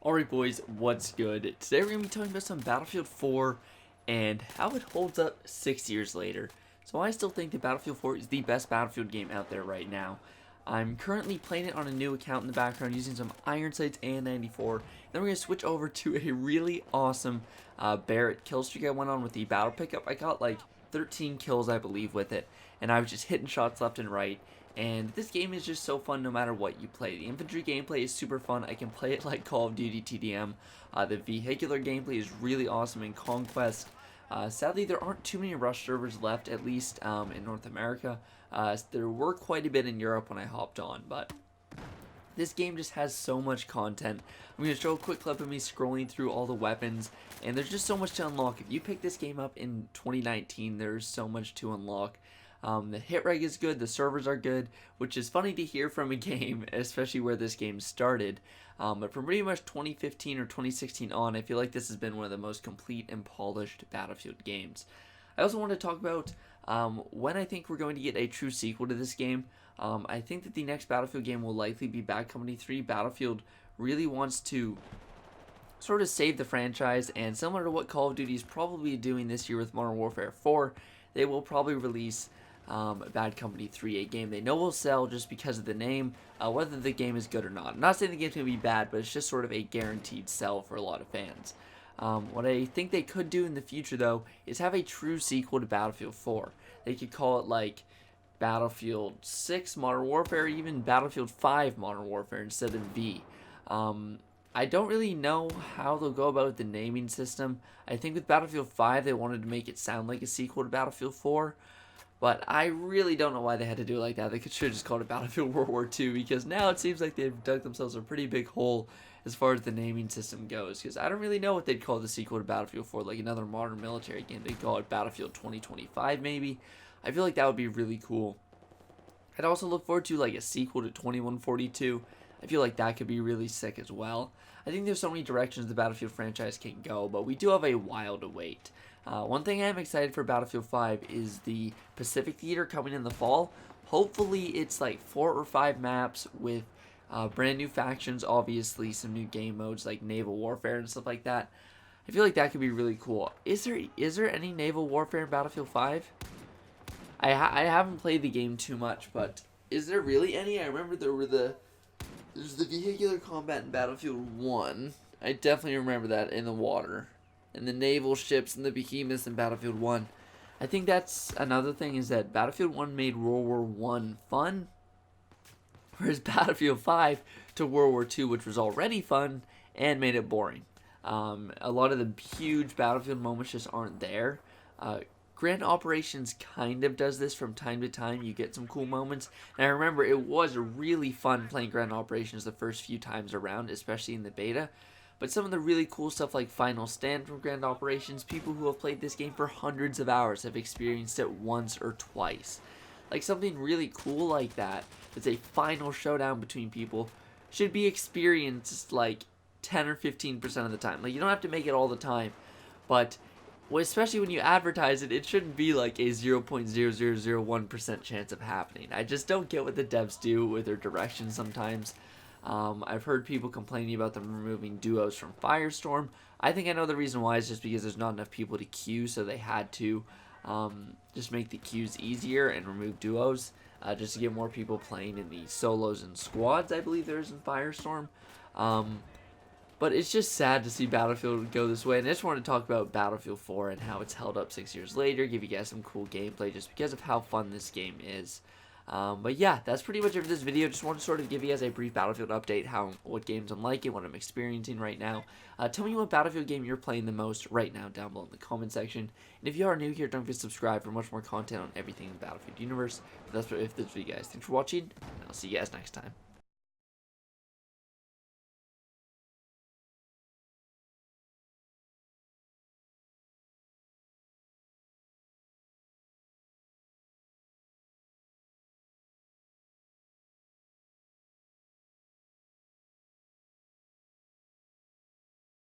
Alright boys, what's good? Today we're going to be talking about some Battlefield 4 and how it holds up 6 years later. So I still think that Battlefield 4 is the best Battlefield game out there right now. I'm currently playing it on a new account in the background using some iron sights and 94. Then we're going to switch over to a really awesome Barrett kill streak I went on with the battle pickup. I got like 13 kills I believe with it, and I was just hitting shots left and right. And this game is just so fun no matter what you play. The infantry gameplay is super fun. I can play it like Call of Duty TDM. The vehicular gameplay is really awesome in Conquest. Sadly, there aren't too many Rush servers left, at least in North America. There were quite a bit in Europe when I hopped on, but this game just has so much content. I'm going to show a quick clip of me scrolling through all the weapons, and there's just so much to unlock. If you pick this game up in 2019, there's so much to unlock. The hit reg is good, the servers are good, which is funny to hear from a game, especially where this game started. But from pretty much 2015 or 2016 on, I feel like this has been one of the most complete and polished Battlefield games. I also want to talk about when I think we're going to get a true sequel to this game. I think that the next Battlefield game will likely be Bad Company 3. Battlefield really wants to sort of save the franchise, and similar to what Call of Duty is probably doing this year with Modern Warfare 4, they will probably release Bad Company 3, a game they know will sell just because of the name, whether the game is good or not. I'm not saying the game's going to be bad, but it's just sort of a guaranteed sell for a lot of fans. What I think they could do in the future, though, is have a true sequel to Battlefield 4. They could call it like Battlefield 6 Modern Warfare, or even Battlefield 5 Modern Warfare instead of V. I don't really know how they'll go about the naming system. I think with Battlefield 5 they wanted to make it sound like a sequel to Battlefield 4. But I really don't know why they had to do it like that. They should have just called it Battlefield World War II, because now it seems like they've dug themselves a pretty big hole as far as the naming system goes. Because I don't really know what they'd call the sequel to Battlefield 4, like another modern military game. They'd call it Battlefield 2025 maybe. I feel like that would be really cool. I'd also look forward to like a sequel to 2142. I feel like that could be really sick as well. I think there's so many directions the Battlefield franchise can go, but we do have a while to wait. One thing I'm excited for Battlefield 5 is the Pacific Theater coming in the fall. Hopefully it's like 4 or 5 maps with brand new factions, obviously some new game modes like naval warfare and stuff like that. I feel like that could be really cool. Is there any naval warfare in Battlefield 5? I haven't played the game too much, but is there really any? I remember there's the vehicular combat in Battlefield 1. I definitely remember that in the water. And the naval ships and the behemoths in Battlefield 1. I think that's another thing, is that Battlefield 1 made World War 1 fun, whereas Battlefield 5 took World War 2, which was already fun, and made it boring. A lot of the huge Battlefield moments just aren't there. Grand Operations kind of does this from time to time. You get some cool moments. And I remember it was really fun playing Grand Operations the first few times around, especially in the beta. But some of the really cool stuff like Final Stand from Grand Operations, people who have played this game for hundreds of hours have experienced it once or twice. Like something really cool like that, that's a final showdown between people, should be experienced like 10 or 15% of the time. Like you don't have to make it all the time, but especially when you advertise it, it shouldn't be like a 0.0001% chance of happening. I just don't get what the devs do with their directions sometimes. I've heard people complaining about them removing duos from Firestorm. I think I know the reason why is just because there's not enough people to queue, so they had to just make the queues easier and remove duos just to get more people playing in the solos and squads, I believe there is in Firestorm. But it's just sad to see Battlefield go this way, and I just wanted to talk about Battlefield 4 and how it's held up 6 years later, give you guys some cool gameplay just because of how fun this game is. But yeah, that's pretty much it for this video. Just wanted to sort of give you guys a brief Battlefield update, what games I'm liking, what I'm experiencing right now. Tell me what Battlefield game you're playing the most right now down below in the comment section. And if you are new here, don't forget to subscribe for much more content on everything in the Battlefield universe. But that's it for this video, guys. Thanks for watching, and I'll see you guys next time.